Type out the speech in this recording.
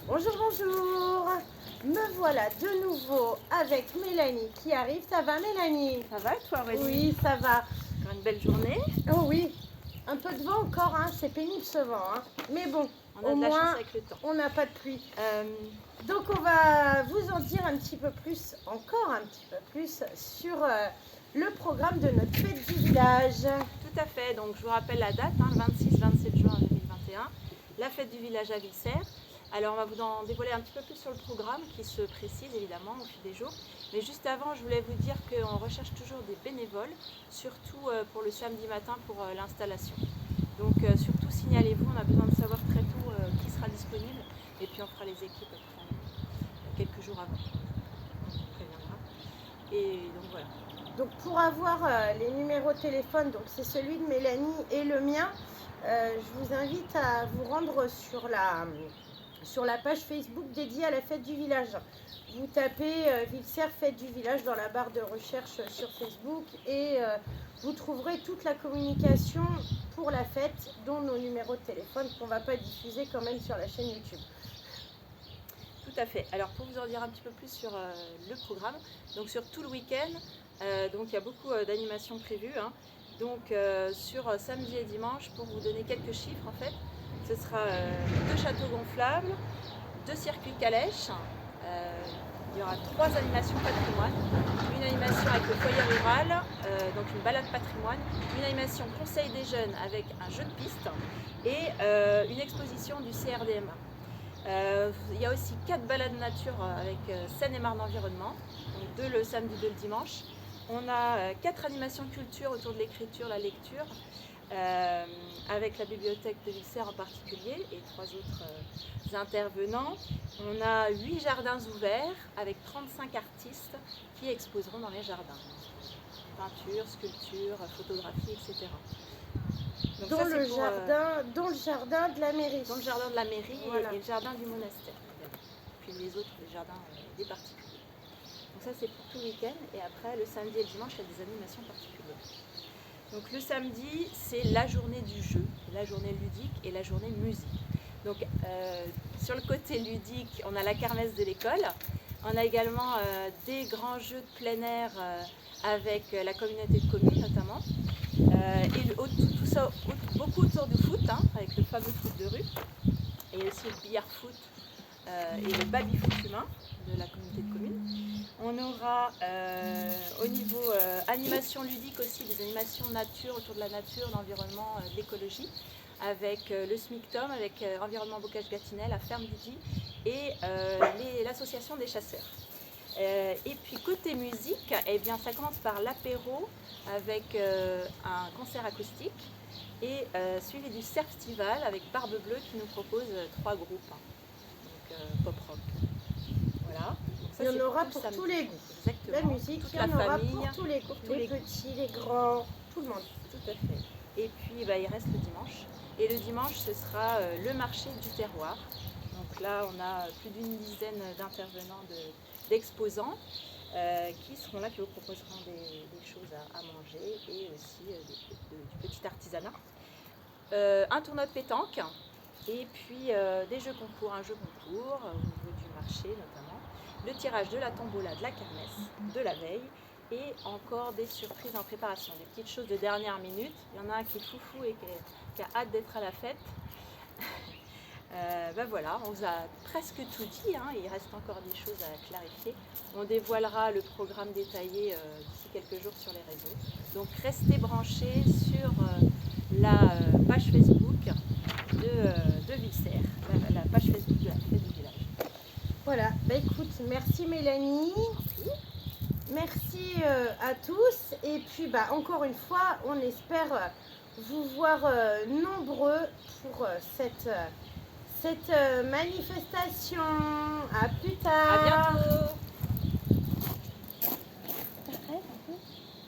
Bonjour, bonjour. Me voilà de nouveau avec Mélanie qui arrive. Ça va, Mélanie? Ça va toi Aurélie? Oui, ça va. Encore une belle journée. Oh oui, un peu de vent encore, hein. C'est pénible ce vent, hein. Mais bon, On a au de la chance moins avec le temps. on n'a pas de pluie. Donc on va vous en dire un petit peu plus, encore un petit peu plus, sur le programme de notre fête du village. Tout à fait, donc je vous rappelle la date, le 26-27 juin 2021, la fête du village à Vilser. Alors on va vous en dévoiler un petit peu plus sur le programme qui se précise évidemment au fil des jours. Mais juste avant, je voulais vous dire qu'on recherche toujours des bénévoles, surtout pour le samedi matin pour l'installation. Donc surtout signalez-vous, on a besoin de savoir très tôt qui sera disponible et puis on fera les équipes après, quelques jours avant. On vous préviendra. Et donc voilà. Donc pour avoir les numéros de téléphone, donc c'est celui de Mélanie et le mien, je vous invite à vous rendre sur la page Facebook dédiée à la fête du village. Vous tapez Vilser fête du village dans la barre de recherche sur Facebook et vous trouverez toute la communication pour la fête, dont nos numéros de téléphone qu'on ne va pas diffuser quand même sur la chaîne YouTube. Tout à fait. Alors pour vous en dire un petit peu plus sur le programme, donc sur tout le week-end, donc il y a beaucoup d'animations prévues. Donc sur samedi et dimanche, pour vous donner quelques chiffres en fait, ce sera 2 châteaux gonflables, 2 circuits calèches, il y aura 3 animations patrimoine, une animation avec le foyer rural, donc une balade patrimoine, une animation conseil des jeunes avec un jeu de piste et une exposition du CRDMA. Il y a aussi 4 balades nature avec Seine-et-Marne Environnement, donc 2 le samedi, 2 le dimanche. On a 4 animations culture autour de l'écriture, la lecture, avec la bibliothèque de Vilser en particulier et 3 autres intervenants. On a 8 jardins ouverts avec 35 artistes qui exposeront dans les jardins. Peinture, sculpture, photographie, etc. Donc Dont, ça, le jardin de la mairie. Dans le jardin de la mairie voilà. et le jardin du monastère. Puis les autres, les jardins des particuliers. Donc ça c'est pour tout le week-end. Et après, le samedi et le dimanche, il y a des animations particulières. Donc le samedi, c'est la journée du jeu, la journée ludique et la journée musique. Donc sur le côté ludique, on a la kermesse de l'école. On a également des grands jeux de plein air avec la communauté de communes notamment. Et tout ça beaucoup autour du foot, avec le fameux foot de rue. Et aussi le billard foot et le baby-foot humain de la communauté de communes. On aura au niveau animation ludique aussi des animations nature, autour de la nature, l'environnement, de l'écologie, avec le SMICTOM, avec Environnement Bocage-Gâtinais, la Ferme Didi et l'association des chasseurs. Et puis côté musique, eh bien, ça commence par l'apéro avec un concert acoustique et suivi du Surfstival avec Barbe Bleue qui nous propose 3 groupes, donc pop rock. Voilà. Donc ça, il y en aura pour tous les goûts. Exactement. La musique, il y en aura pour tous les goûts, les petits, les grands, tout le monde. Tout à fait. Et puis il reste le dimanche. Et le dimanche, ce sera le marché du terroir. Donc là, on a plus d'une dizaine d'intervenants, d'exposants qui seront là, qui vous proposeront des choses à manger et aussi du petit artisanat. Un tournoi de pétanque et puis des jeux concours, un jeu concours au niveau du marché notamment, le tirage de la tombola de la kermesse de la veille et encore des surprises en préparation, des petites choses de dernière minute. Il y en a un qui est foufou et qui a hâte d'être à la fête. Voilà, on vous a presque tout dit, il reste encore des choses à clarifier. On dévoilera le programme détaillé d'ici quelques jours sur les réseaux. Donc restez branchés sur la page Facebook de Vilser, la page Facebook de la fête du village. Voilà, écoute, merci Mélanie. Merci à tous. Et puis encore une fois, on espère vous voir nombreux pour cette manifestation. À plus tard. À bientôt.